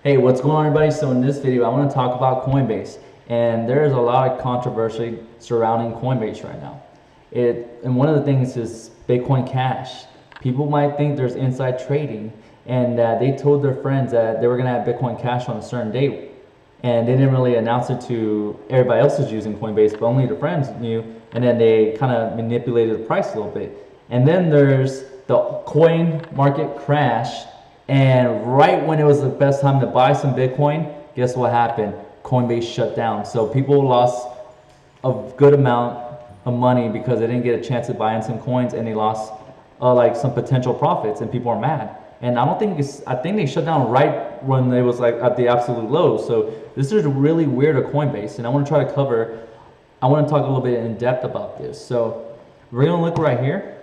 Hey, what's going on, everybody? So in this video, I want to talk about Coinbase, and there is a lot of controversy surrounding Coinbase right now. And one of the things is Bitcoin Cash. People might think there's inside trading, and they told their friends that they were going to have Bitcoin Cash on a certain date, and they didn't really announce it to everybody else who's using Coinbase, but only their friends knew, and then they kind of manipulated the price a little bit. And then there's the coin market crash. And right when it was the best time to buy some Bitcoin, guess what happened? Coinbase shut down. So people lost a good amount of money because they didn't get a chance to buy in some coins, and they lost like some potential profits, and people are mad. And I think they shut down right when it was like at the absolute low. So this is really weird of Coinbase, and I want to talk a little bit in depth about this. So we're gonna look right here.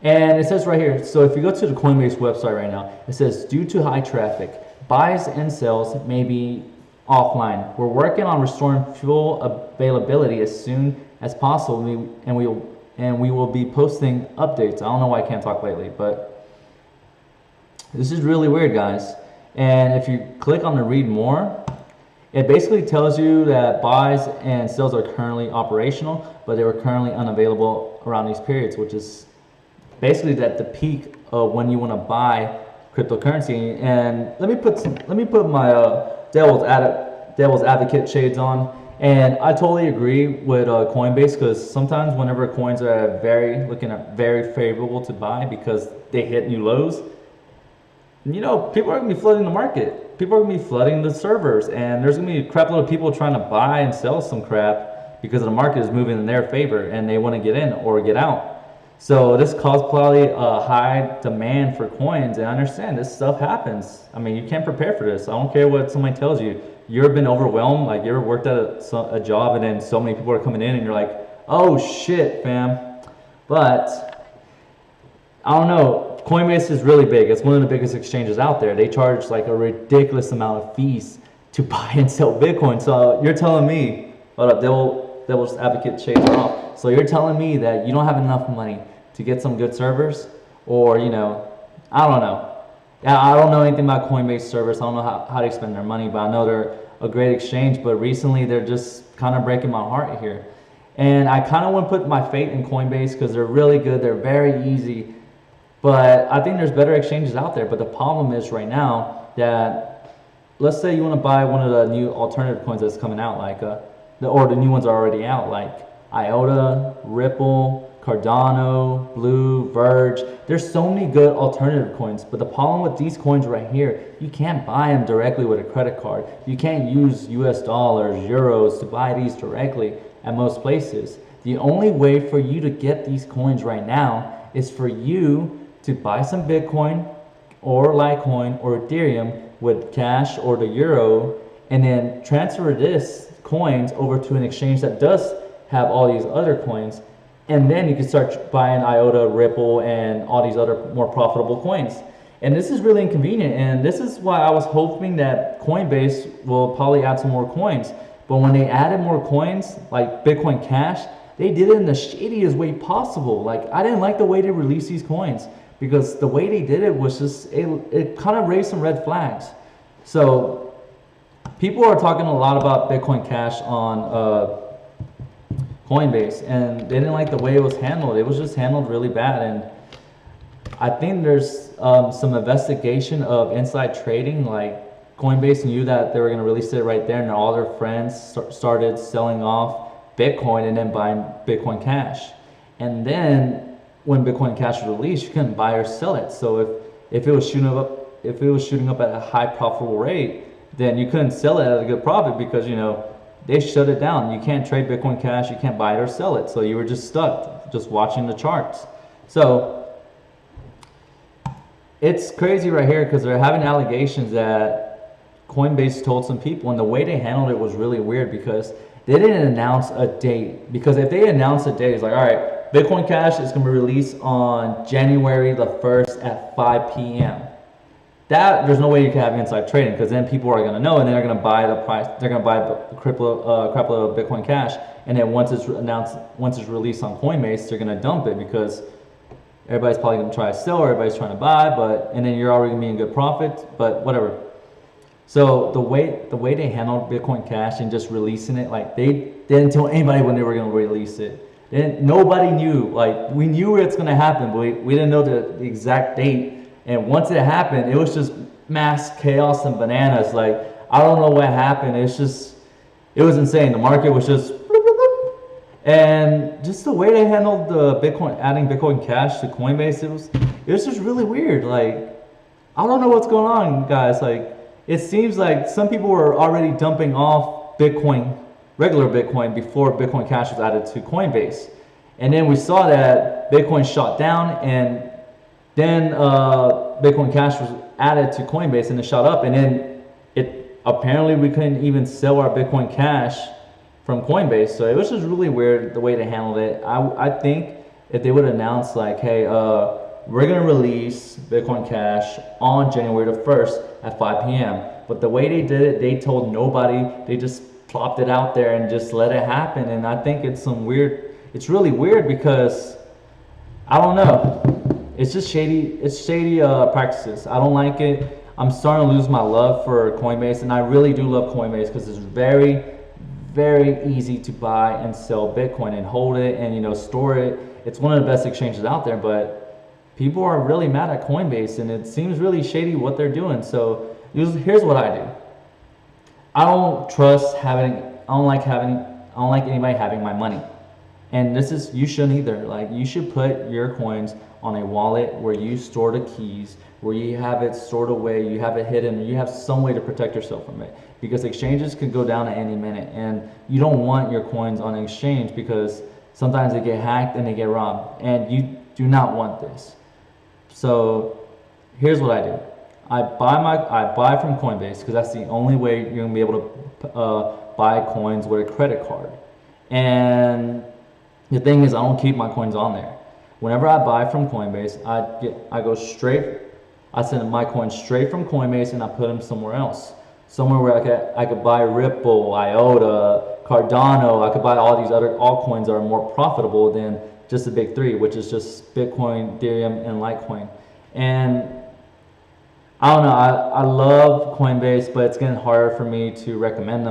And it says right here, so if you go to the Coinbase website right now, it says, due to high traffic, buys and sells may be offline. We're working on restoring full availability as soon as possible, and we will be posting updates. I don't know why I can't talk lately, but this is really weird, guys. And if you click on the read more, it basically tells you that buys and sells are currently operational, but they were currently unavailable around these periods, which is basically at the peak of when you want to buy cryptocurrency. And let me put my devil's advocate shades on. And I totally agree with Coinbase, because sometimes whenever coins are very favorable to buy because they hit new lows, you know, people are gonna be flooding the market. People are gonna be flooding the servers, and there's gonna be a crap load of people trying to buy and sell some crap because the market is moving in their favor and they want to get in or get out. So this caused probably a high demand for coins, and I understand this stuff happens. I mean, you can't prepare for this. I don't care what somebody tells you. You ever been overwhelmed? Like, you ever worked at a job and then so many people are coming in and you're like, oh shit, fam. But I don't know. Coinbase is really big. It's one of the biggest exchanges out there. They charge like a ridiculous amount of fees to buy and sell Bitcoin. So you're telling me, hold up, devil's advocate shades are off. So you're telling me that you don't have enough money to get some good servers? Or, you know, I don't know. I don't know anything about Coinbase servers. I don't know how they spend their money, but I know they're a great exchange. But recently they're just kind of breaking my heart here. And I kind of want to put my faith in Coinbase because they're really good. They're very easy. But I think there's better exchanges out there. But the problem is right now that, let's say you want to buy one of the new alternative coins that's coming out, like or the new ones are already out, like IOTA, Ripple, Cardano, Blue, Verge. There's so many good alternative coins, but the problem with these coins right here, you can't buy them directly with a credit card. You can't use US dollars, euros to buy these directly at most places. The only way for you to get these coins right now is for you to buy some Bitcoin or Litecoin or Ethereum with cash or the euro, and then transfer this coins over to an exchange that does have all these other coins, and then you can start buying IOTA, Ripple, and all these other more profitable coins. And this is really inconvenient, and this is why I was hoping that Coinbase will probably add some more coins. But when they added more coins, like Bitcoin Cash, they did it in the shadiest way possible. Like, I didn't like the way they released these coins, because the way they did it was just, it kind of raised some red flags. So people are talking a lot about Bitcoin Cash on Coinbase, and they didn't like the way it was handled. It was just handled really bad, and I think there's some investigation of inside trading. Like, Coinbase knew that they were going to release it right there, and all their friends started selling off Bitcoin and then buying Bitcoin Cash. And then when Bitcoin Cash was released, you couldn't buy or sell it. So if it was shooting up at a high profitable rate, then you couldn't sell it at a good profit, because, you know, they shut it down. You can't trade Bitcoin Cash, you can't buy it or sell it. So you were just stuck, just watching the charts. So it's crazy right here, because they're having allegations that Coinbase told some people, and the way they handled it was really weird, because they didn't announce a date. Because if they announced a date, it's like, all right, Bitcoin Cash is going to be released on January the 1st at 5 p.m. That, there's no way you can have inside trading, because then people are going to know, and then they're going to buy the price. They're going to buy the crap load of Bitcoin Cash, and then once it's announced, once it's released on Coinbase, they're going to dump it, because everybody's probably gonna try to sell, or everybody's trying to buy, and then you're already gonna be in good profit, but whatever. So the way they handled Bitcoin Cash and just releasing it, like they didn't tell anybody when they were gonna release it. Nobody knew. Like we knew it's gonna happen, but we didn't know the exact date. And once it happened, it was just mass chaos and bananas. Like I don't know what happened. It was insane. The market was just bloop, bloop, bloop. And just the way they handled the Bitcoin, adding Bitcoin Cash to Coinbase, it was just really weird. Like I don't know what's going on, guys. Like it seems like some people were already dumping off Bitcoin, regular Bitcoin, before Bitcoin Cash was added to Coinbase. And then we saw that Bitcoin shot down, and then Bitcoin Cash was added to Coinbase and it shot up. And then apparently we couldn't even sell our Bitcoin Cash from Coinbase. So it was just really weird the way they handled it. I think if they would announce like, hey, we're going to release Bitcoin Cash on January the 1st at 5 p.m. But the way they did it, they told nobody. They just plopped it out there and just let it happen. And I think it's it's really weird because, I don't know. It's just shady. It's shady practices. I don't like it. I'm starting to lose my love for Coinbase. And I really do love Coinbase because it's very, very easy to buy and sell Bitcoin and hold it and, store it. It's one of the best exchanges out there, but people are really mad at Coinbase, and it seems really shady what they're doing. So here's what I do. I don't like anybody having my money. And you shouldn't either. Like you should put your coins on a wallet where you store the keys, where you have it stored away, you have it hidden, you have some way to protect yourself from it. Because exchanges can go down at any minute, and you don't want your coins on an exchange because sometimes they get hacked and they get robbed, and you do not want this. So here's what I do. I buy from Coinbase because that's the only way you're gonna be able to buy coins with a credit card. And the thing is, I don't keep my coins on there. Whenever I buy from Coinbase, I send my coins straight from Coinbase and I put them somewhere else. Somewhere where I could buy Ripple, IOTA, Cardano. I could buy all these other altcoins that are more profitable than just the big three, which is just Bitcoin, Ethereum, and Litecoin. And I don't know, I love Coinbase, but it's getting harder for me to recommend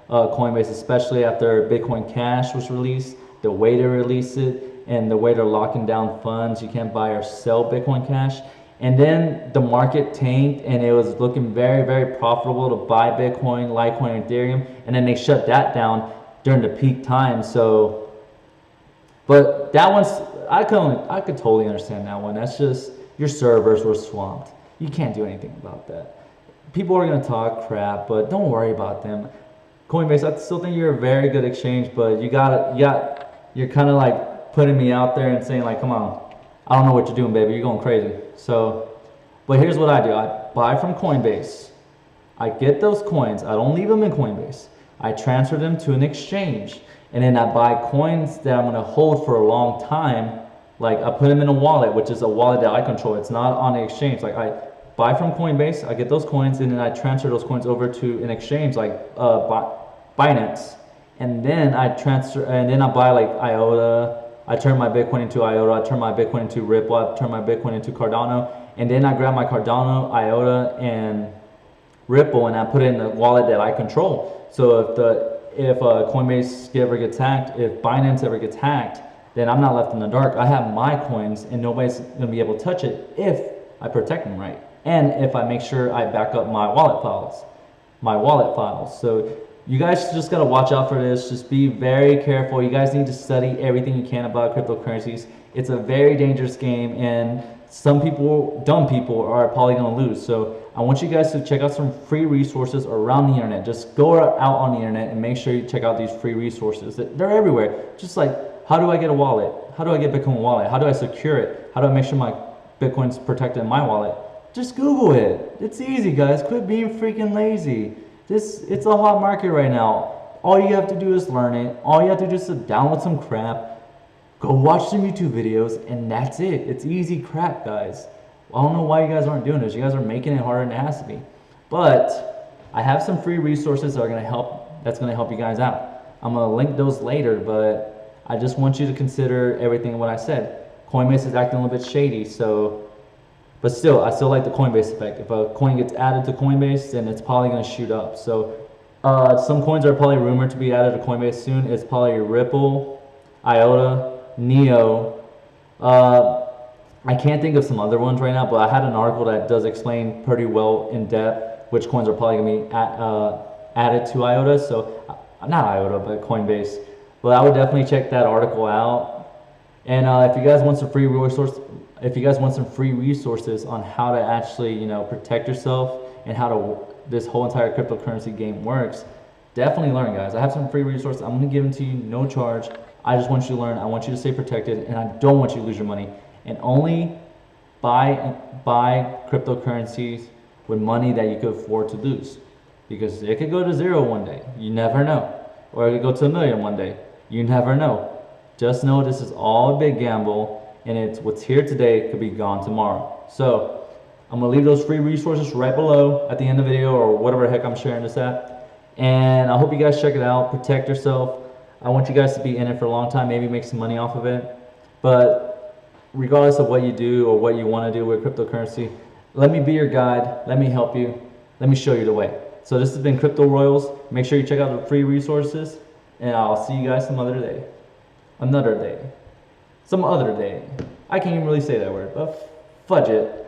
Coinbase, especially after Bitcoin Cash was released, the way they release it, and the way they're locking down funds. You can't buy or sell Bitcoin Cash. And then the market tanked, and it was looking very, very profitable to buy Bitcoin, Litecoin, and Ethereum. And then they shut that down during the peak time. So, but that one's, I could totally understand that one. That's just, your servers were swamped. You can't do anything about that. People are gonna talk crap, but don't worry about them. Coinbase, I still think you're a very good exchange, but you're kind of like putting me out there and saying like, come on, I don't know what you're doing, baby. You're going crazy. So, but here's what I do. I buy from Coinbase. I get those coins. I don't leave them in Coinbase. I transfer them to an exchange. And then I buy coins that I'm going to hold for a long time. Like I put them in a wallet, which is a wallet that I control. It's not on the exchange. Like I buy from Coinbase, I get those coins, and then I transfer those coins over to an exchange like Binance. And then I buy like IOTA. I turn my Bitcoin into IOTA, I turn my Bitcoin into Ripple, I turn my Bitcoin into Cardano, and then I grab my Cardano, IOTA, and Ripple, and I put it in the wallet that I control. So if Coinbase ever gets hacked, if Binance ever gets hacked, then I'm not left in the dark. I have my coins, and nobody's gonna be able to touch it if I protect them right, and if I make sure I back up my wallet files. So you guys just gotta watch out for this. Just be very careful. You guys need to study everything you can about cryptocurrencies. It's a very dangerous game, and some people, dumb people, are probably gonna lose. So I want you guys to check out some free resources around the internet. Just go out on the internet and make sure you check out these free resources. They're everywhere. Just like, how do I get a wallet? How do I get Bitcoin wallet? How do I secure it? How do I make sure my Bitcoin's protected in my wallet? Just Google it. It's easy, guys. Quit being freaking lazy. It's a hot market right now. All you have to do is learn it. All you have to do is download some crap, go watch some YouTube videos, and that's it. It's easy crap, guys. I don't know why you guys aren't doing this. You guys are making it harder than it has to be. But I have some free resources that are gonna help. That's gonna help you guys out. I'm gonna link those later, but I just want you to consider everything what I said. Coinbase is acting a little bit shady. So, but still, I still like the Coinbase effect. If a coin gets added to Coinbase, then it's probably going to shoot up. So some coins are probably rumored to be added to Coinbase soon. It's probably Ripple, IOTA, Neo. I can't think of some other ones right now, but I had an article that does explain pretty well in depth which coins are probably going to be added to IOTA. So not IOTA, but Coinbase. But I would definitely check that article out. And if you guys want some free resources on how to actually, protect yourself and how to this whole entire cryptocurrency game works, definitely learn, guys. I have some free resources. I'm going to give them to you, no charge. I just want you to learn. I want you to stay protected, and I don't want you to lose your money. And only buy cryptocurrencies with money that you could afford to lose, because it could go to zero one day. You never know, or it could go to $1 million one day. You never know. Just know this is all a big gamble, and it's what's here today could be gone tomorrow. So I'm gonna leave those free resources right below at the end of the video, or whatever the heck I'm sharing this at. And I hope you guys check it out. Protect yourself. I want you guys to be in it for a long time, maybe make some money off of it. But regardless of what you do or what you want to do with cryptocurrency, let me be your guide. Let me help you. Let me show you the way. So this has been Crypto Royals. Make sure you check out the free resources, and I'll see you guys some other day. Another day. Some other day. I can't even really say that word, but fudge it.